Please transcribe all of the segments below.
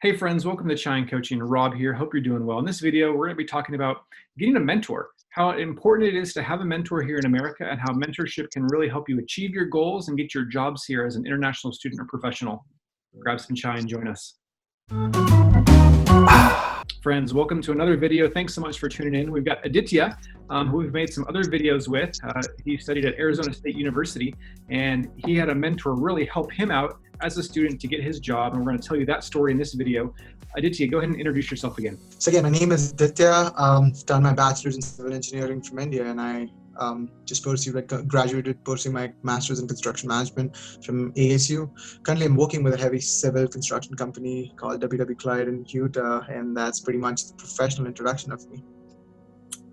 Hey friends, welcome to Chine Coaching. Rob here. Hope you're doing well. In this video, we're going to be talking about getting a mentor, how important it is to have a mentor here in America, and how mentorship can really help you achieve your goals and get your jobs here as an international student or professional. Grab some chai and join us. Friends, welcome to another video. Thanks so much for tuning in. We've got Aditya, who we've made some other videos with. He studied at Arizona State University, and he had a mentor really help him out as a student to get his job, and we're going to tell you that story in this video. Aditya, go ahead and introduce yourself again. So again, my name is Aditya. I've done my bachelor's in civil engineering from India, and I just graduated pursuing my master's in construction management from ASU. Currently, I'm working with a heavy civil construction company called WW Clyde in Utah, and that's pretty much the professional introduction of me.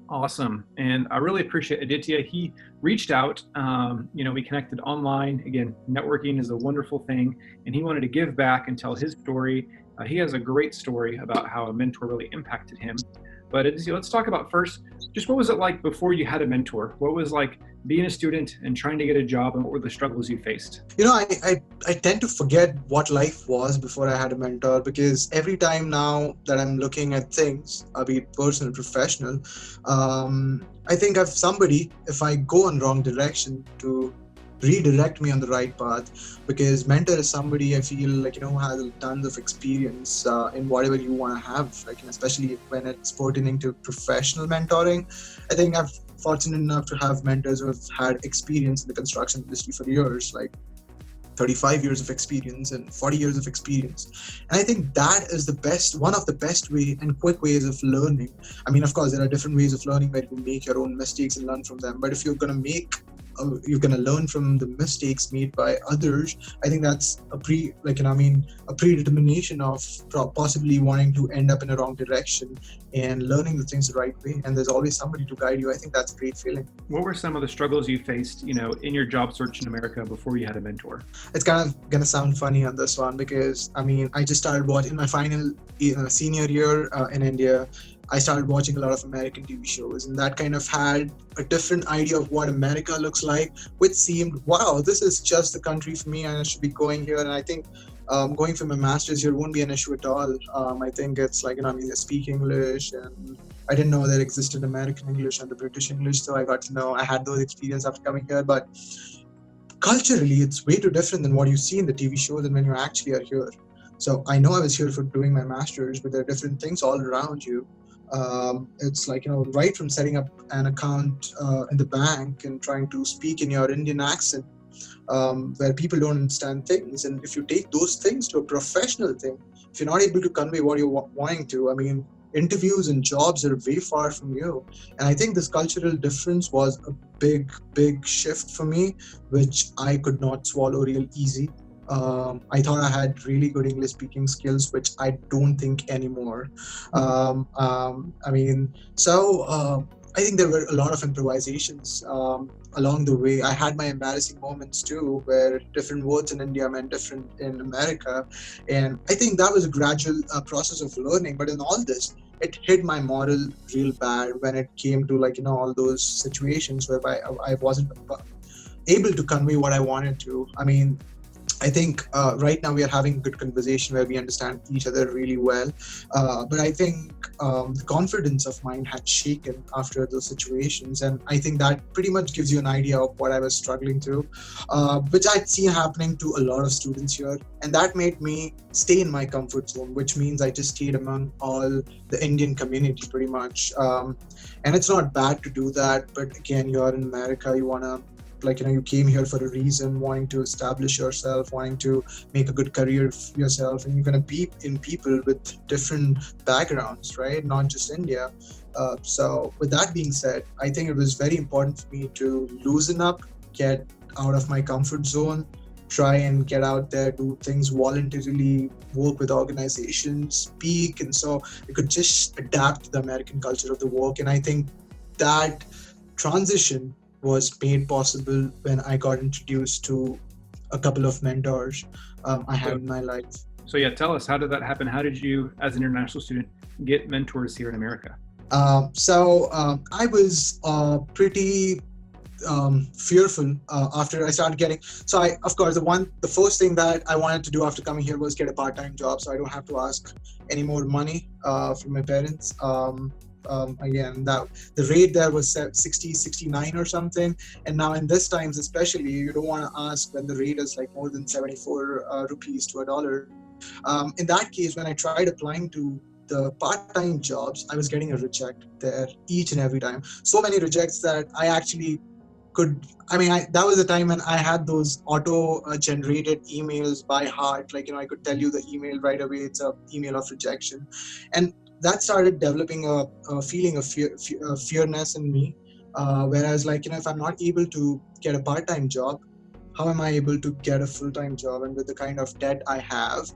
Awesome. And I really appreciate Aditya. He reached out, we connected online. Again, networking is a wonderful thing. And he wanted to give back and tell his story. He has a great story about how a mentor really impacted him. But Aditya, let's talk about first, just what was it like before you had a mentor? What was like being a student and trying to get a job, and what were the struggles you faced? You know, I tend to forget what life was before I had a mentor, because every time now that I'm looking at things, be it personal, professional, I think I've somebody, if I go in wrong direction, to redirect me on the right path, because mentor is somebody I feel like, has tons of experience in whatever you want to have, especially when it's pertaining to professional mentoring. I think I'm fortunate enough to have mentors who have had experience in the construction industry for years, like 35 years of experience and 40 years of experience. And I think that is one of the best way and quick ways of learning. I mean, of course, there are different ways of learning where you make your own mistakes and learn from them. But if you're going to learn from the mistakes made by others, I think that's a predetermination of possibly wanting to end up in a wrong direction and learning the things the right way. And there's always somebody to guide you. I think that's a great feeling. What were some of the struggles you faced, in your job search in America before you had a mentor? It's kind of going to sound funny on this one, because I just started watching my final senior year in India. I started watching a lot of American TV shows, and that kind of had a different idea of what America looks like, which seemed, wow, this is just the country for me and I should be going here. And I think going for my master's here won't be an issue at all. I think it's like, I speak English, and I didn't know there existed American English and the British English, so I got to know. I had those experiences after coming here, but culturally, it's way too different than what you see in the TV shows and when you actually are here. So I know I was here for doing my master's, but there are different things all around you. It's like, right from setting up an account in the bank and trying to speak in your Indian accent, where people don't understand things. And if you take those things to a professional thing, if you're not able to convey what you're wanting to, interviews and jobs are way far from you. And I think this cultural difference was a big, big shift for me, which I could not swallow real easy. I thought I had really good English speaking skills, which I don't think anymore. I think there were a lot of improvisations along the way. I had my embarrassing moments too, where different words in India meant different in America. And I think that was a gradual process of learning. But in all this, it hit my moral real bad when it came to all those situations where I wasn't able to convey what I wanted to. I think right now we are having a good conversation where we understand each other really well. But I think the confidence of mine had shaken after those situations. And I think that pretty much gives you an idea of what I was struggling through, which I'd seen happening to a lot of students here. And that made me stay in my comfort zone, which means I just stayed among all the Indian community pretty much. And it's not bad to do that. But again, you're in America, you want to, you came here for a reason, wanting to establish yourself, wanting to make a good career for yourself, and you're going to be in people with different backgrounds, right? Not just India. So with that being said, I think it was very important for me to loosen up, get out of my comfort zone, try and get out there, do things voluntarily, work with organizations, speak, and so I could just adapt to the American culture of the work. And I think that transition was made possible when I got introduced to a couple of mentors I had in my life. So yeah, tell us, how did that happen? How did you, as an international student, get mentors here in America? I was pretty fearful after I started getting. So I, of course, the first thing that I wanted to do after coming here was get a part-time job, so I don't have to ask any more money from my parents. Again, that the rate there was 60, 69 or something, and now in this times especially, you don't want to ask when the rate is like more than 74 rupees to a dollar. In that case, when I tried applying to the part-time jobs, I was getting a reject there each and every time. So many rejects that I actually could, that was the time when I had those auto generated emails by heart. Like, I could tell you the email right away. It's a email of rejection. And that started developing a feeling of fearness in me. Whereas, like, if I'm not able to get a part-time job, how am I able to get a full-time job? And with the kind of debt I have,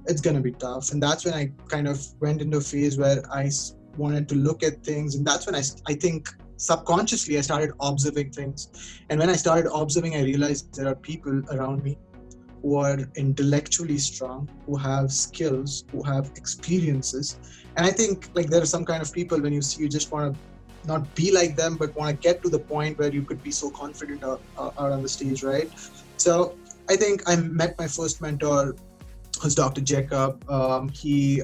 it's going to be tough. And that's when I kind of went into a phase where I wanted to look at things. And that's when I think subconsciously I started observing things. And when I started observing, I realized there are people around me who are intellectually strong, who have skills, who have experiences. And I think like there are some kind of people when you see, you just want to not be like them, but want to get to the point where you could be so confident out on the stage, right? So I think I met my first mentor, was Dr. Jacob. His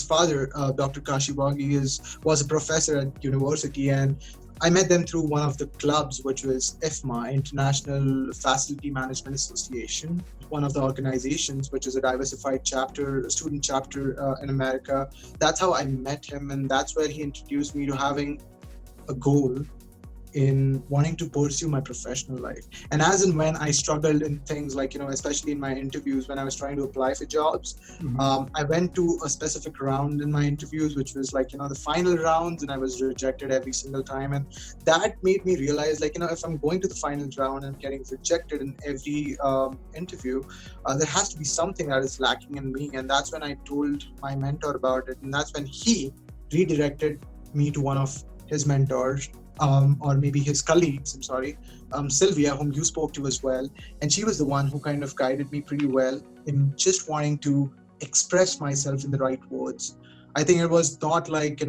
father, Dr. Kashiwagi, was a professor at university, and I met them through one of the clubs, which was IFMA, International Facility Management Association, one of the organizations, which is a diversified chapter, student chapter in America. That's how I met him, and that's where he introduced me to having a goal in wanting to pursue my professional life. And as and when I struggled in things like, especially in my interviews, when I was trying to apply for jobs, I went to a specific round in my interviews, which was like, the final rounds, and I was rejected every single time. And that made me realize, like, if I'm going to the final round and getting rejected in every interview, there has to be something that is lacking in me. And that's when I told my mentor about it. And that's when he redirected me to one of his mentors, or maybe his colleagues, Sylvia, whom you spoke to as well. And she was the one who kind of guided me pretty well in just wanting to express myself in the right words. I think it was not like,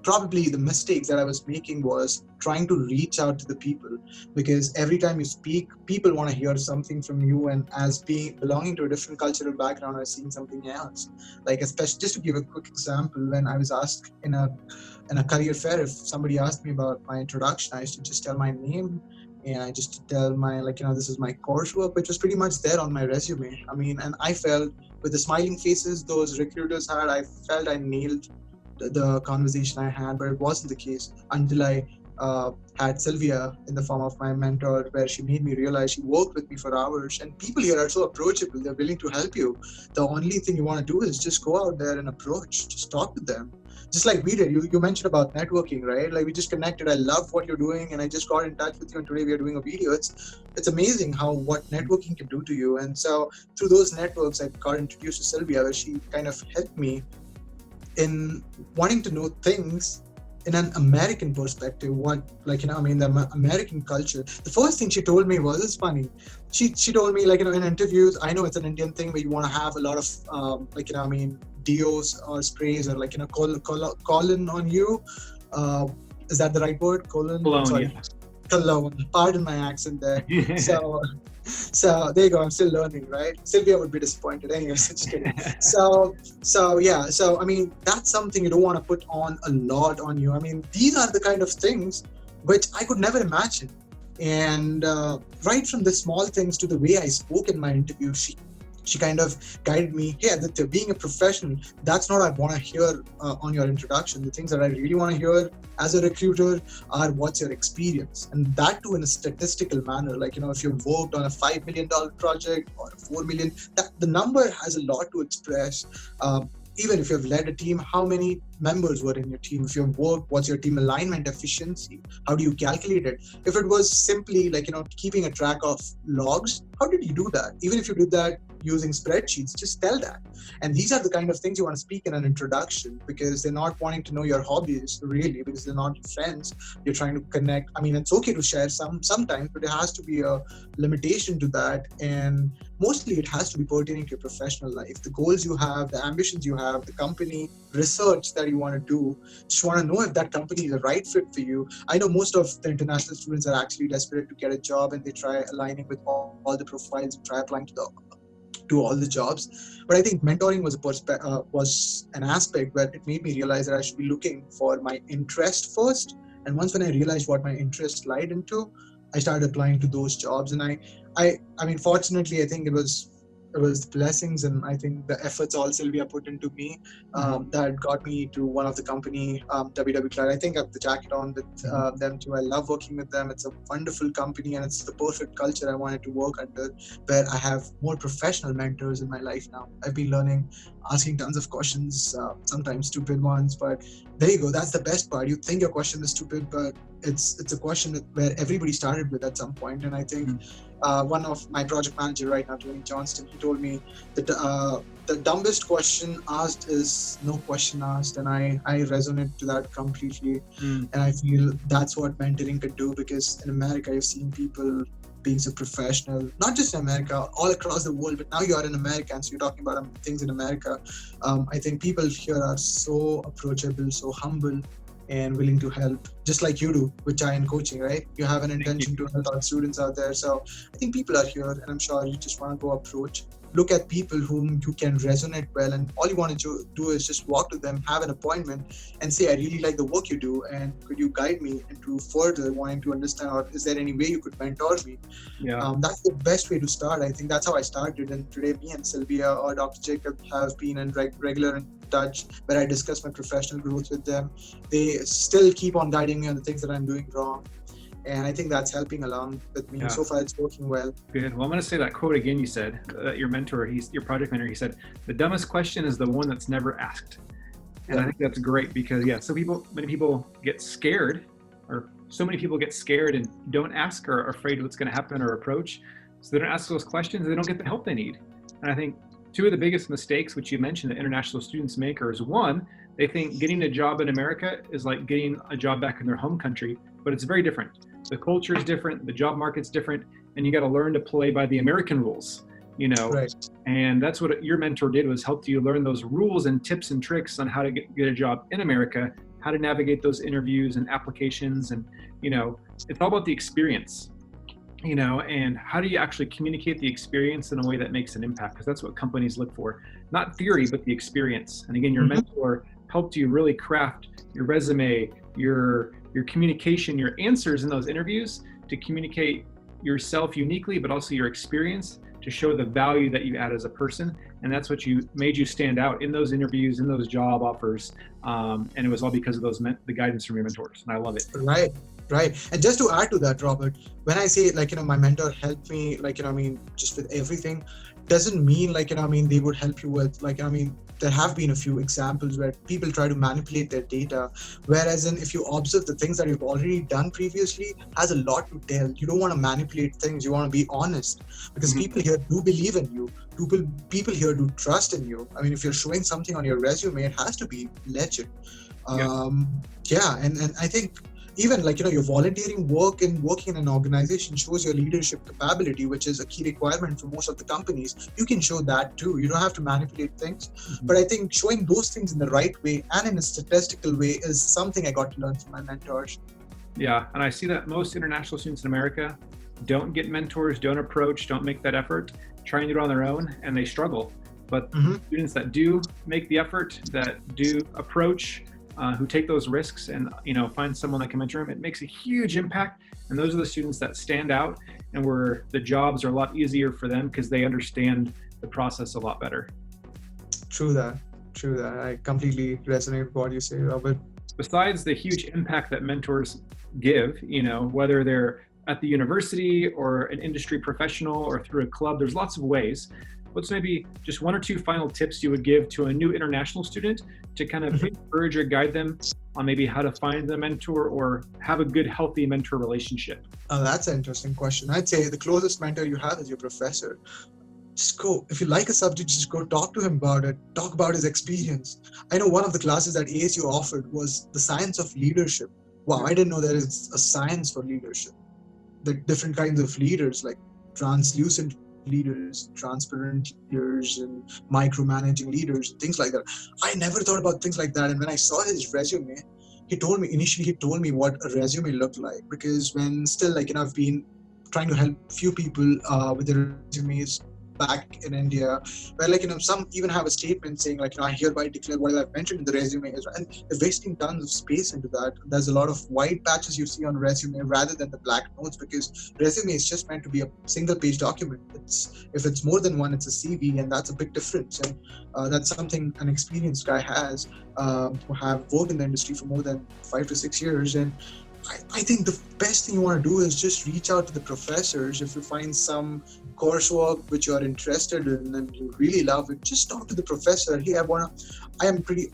probably the mistakes that I was making was trying to reach out to the people, because every time you speak, people want to hear something from you. And as belonging to a different cultural background, I was seeing something else. Like, especially, just to give a quick example, when I was asked in a career fair, if somebody asked me about my introduction, I used to just tell my name, and I just tell my, this is my coursework, which was pretty much there on my resume. And I felt with the smiling faces those recruiters had, I felt I nailed the conversation I had, but it wasn't the case until I had Sylvia in the form of my mentor, where she made me realize. She worked with me for hours, and people here are so approachable. They're willing to help you. The only thing you want to do is just go out there and approach, just talk to them. Just like we did. You mentioned about networking, right? Like, we just connected. I love what you're doing, and I just got in touch with you, and today we are doing a video. It's amazing what networking can do to you. And so through those networks, I got introduced to Sylvia, where she kind of helped me in wanting to know things in an American perspective, the American culture. The first thing she told me was, it's funny. She told me, in interviews, I know it's an Indian thing where you want to have a lot of, deos or sprays, or colon on you. Is that the right word? Cologne, sorry. Yes. Cologne. Pardon my accent there. So there you go. I'm still learning, right? Sylvia would be disappointed. Anyways, just kidding. So that's something you don't want to put on a lot on you. These are the kind of things which I could never imagine. And right from the small things to the way I spoke in my interview, she kind of guided me. Hey, Aditya, being a professional, that's not what I want to hear on your introduction. The things that I really want to hear as a recruiter are what's your experience, and that too in a statistical manner. If you've worked on a $5 million project or a $4 million, the number has a lot to express. Even if you've led a team, how many members were in your team? If you've worked, what's your team alignment efficiency? How do you calculate it? If it was simply keeping a track of logs, how did you do that? Even if you did that, using spreadsheets, just tell that. And these are the kind of things you want to speak in an introduction, because they're not wanting to know your hobbies really, because they're not your friends. You're trying to connect. I mean, it's okay to share sometimes, but there has to be a limitation to that. And mostly it has to be pertaining to your professional life, the goals you have, the ambitions you have, the company research that you want to do. Just want to know if that company is a right fit for you. I know most of the international students are actually desperate to get a job, and they try aligning with all the profiles and try applying to all the jobs. But I think mentoring was an aspect where it made me realize that I should be looking for my interest first. And once when I realized what my interest lied into, I started applying to those jobs. And I mean, fortunately, I think it was blessings, and I think the efforts all Sylvia put into me that got me to one of the company, WW Cloud. I think I have the jacket on with them too. I love working with them. It's a wonderful company, and it's the perfect culture I wanted to work under, where I have more professional mentors in my life now. I've been learning, asking tons of questions, sometimes stupid ones, but there you go. That's the best part. You think your question is stupid, but it's a question where everybody started with at some point. And I think one of my project manager right now, Tony Johnston, he told me that the dumbest question asked is no question asked, and I resonate to that completely. And I feel that's what mentoring could do, because in America I've seen people being so professional, not just in America, all across the world, but now you are in America, and so you're talking about things in America. I think people here are so approachable, so humble, and willing to help, just like you do with Giant Coaching, right? You have an intention to help our students out there. So I think people are here, and I'm sure you just want to go approach, look at people whom you can resonate well, and all you want to do is just walk to them, have an appointment, and say, I really like the work you do, and could you guide me into further wanting to understand, or is there any way you could mentor me? That's the best way to start. I think that's how I started, and today me and Sylvia or Dr. Jacob have been in regular touch, where I discuss my professional growth with them. They still keep on guiding me on the things that I'm doing wrong, and I think that's helping along with me. So far it's working well. Good. Well, I'm going to say that quote again. You said your mentor, your project mentor, he said, the dumbest question is the one that's never asked. And I think that's great, because many people get scared, or so many people get scared and don't ask, or are afraid what's going to happen or approach. So they don't ask those questions, they don't get the help they need. And I think two of the biggest mistakes, which you mentioned, that international students make, is one, they think getting a job in America is like getting a job back in their home country, but it's very different. The culture is different, the job market's different, and you got to learn to play by the American rules, Right. And that's what your mentor did, was help you learn those rules and tips and tricks on how to get a job in America, how to navigate those interviews and applications. And, it's all about the experience. And how do you actually communicate the experience in a way that makes an impact? Because that's what companies look for, not theory, but the experience. And again, your mentor helped you really craft your resume, your communication, your answers in those interviews, to communicate yourself uniquely, but also your experience, to show the value that you add as a person. And that's what made you stand out in those interviews, in those job offers. And it was all because of the guidance from your mentors. And I love it. Right. And just to add to that, Robert, when I say my mentor helped me, just with everything, doesn't mean they would help you with there have been a few examples where people try to manipulate their data, whereas if you observe the things that you've already done previously, has a lot to tell. You don't want to manipulate things. You want to be honest, because people here do believe in you. People here do trust in you. I mean, if you're showing something on your resume, it has to be legit. And I think even your volunteering work and working in an organization shows your leadership capability, which is a key requirement for most of the companies. You can show that too. You don't have to manipulate things. But I think showing those things in the right way and in a statistical way is something I got to learn from my mentors. Yeah, and I see that most international students in America don't get mentors, don't approach, don't make that effort, try and do it on their own, and they struggle. But students that do make the effort, that do approach, who take those risks and find someone that can mentor them, it makes a huge impact. And those are the students that stand out, and where the jobs are a lot easier for them because they understand the process a lot better. True that. I completely resonate with what you say, Robert. Besides the huge impact that mentors give, whether they're at the university or an industry professional or through a club, there's lots of ways. What's maybe just one or two final tips you would give to a new international student to kind of encourage or guide them on maybe how to find a mentor or have a good, healthy mentor relationship? Oh, that's an interesting question. I'd say the closest mentor you have is your professor. just go. If you like a subject, just go talk to him about it. Talk about his experience. I know one of the classes that ASU offered was the science of leadership. Wow, I didn't know there is a science for leadership. The different kinds of leaders, like translucent leaders, transparent leaders, and micromanaging leaders, and things like that. I never thought about things like that. And when I saw his resume, he told me what a resume looked like, because when still, like, I've been trying to help few people with their resumes back in India, where, like, some even have a statement saying, like, I hereby declare whatever I've mentioned in the resume is, and they're wasting tons of space into that. There's a lot of white patches you see on resume rather than the black notes, because resume is just meant to be a single page document. If it's more than one, it's a CV, and that's a big difference. And that's something an experienced guy has, who have worked in the industry for more than 5 to 6 years. And I think the best thing you want to do is just reach out to the professors. If you find some coursework which you are interested in and you really love it, just talk to the professor. Hey,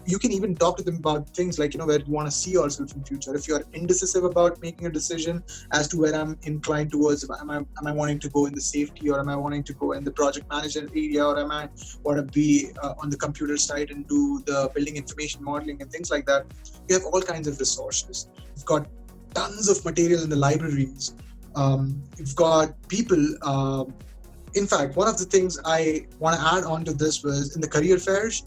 you can even talk to them about things like, where you want to see yourself in future. If you are indecisive about making a decision as to where I'm inclined towards, am I wanting to go in the safety, or am I wanting to go in the project management area, or am I want to be on the computer side and do the building information modeling and things like that. You have all kinds of resources. You've got tons of material in the libraries. You've got people. In fact, one of the things I want to add on to this was, in the career fairs,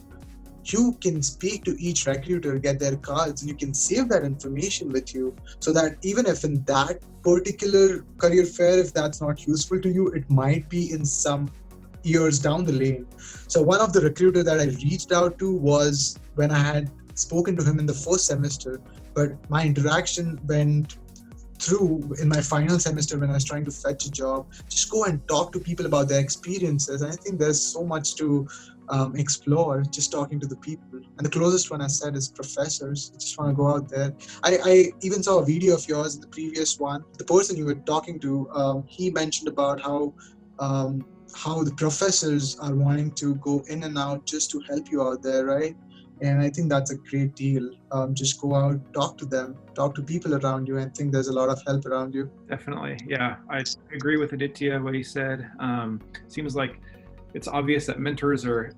you can speak to each recruiter, get their cards, and you can save that information with you, so that even if in that particular career fair, if that's not useful to you, it might be in some years down the lane. So one of the recruiter that I reached out to was when I had spoken to him in the first semester, but my interaction went through in my final semester when I was trying to fetch a job. Just go and talk to people about their experiences. And I think there's so much to explore just talking to the people. And the closest one I said is professors. You just want to go out there. I even saw a video of yours in the previous one. The person you were talking to, he mentioned about how the professors are wanting to go in and out just to help you out there, right? And I think that's a great deal. Just go out, talk to them, talk to people around you, and I think there's a lot of help around you. Definitely. Yeah, I agree with Aditya, what he said. Seems like it's obvious that mentors are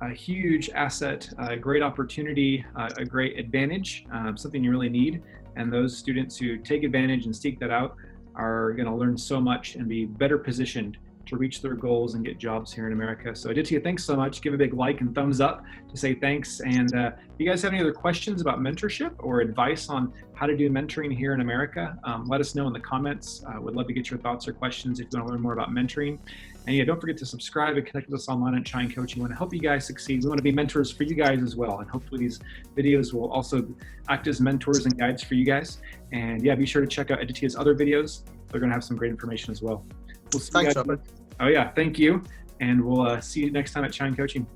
a huge asset, a great opportunity, a great advantage, something you really need. And those students who take advantage and seek that out are going to learn so much and be better positioned to reach their goals and get jobs here in America. So Aditya, thanks so much. Give a big like and thumbs up to say thanks. And if you guys have any other questions about mentorship or advice on how to do mentoring here in America, let us know in the comments. We'd love to get your thoughts or questions if you want to learn more about mentoring. And yeah, don't forget to subscribe and connect with us online at Shine Coaching. We want to help you guys succeed. We want to be mentors for you guys as well. And hopefully these videos will also act as mentors and guides for you guys. And yeah, be sure to check out Aditya's other videos. They're going to have some great information as well. We'll see Thanks, you guys. Robert. Oh yeah, thank you. And we'll see you next time at Shine Coaching.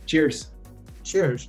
Cheers. Cheers.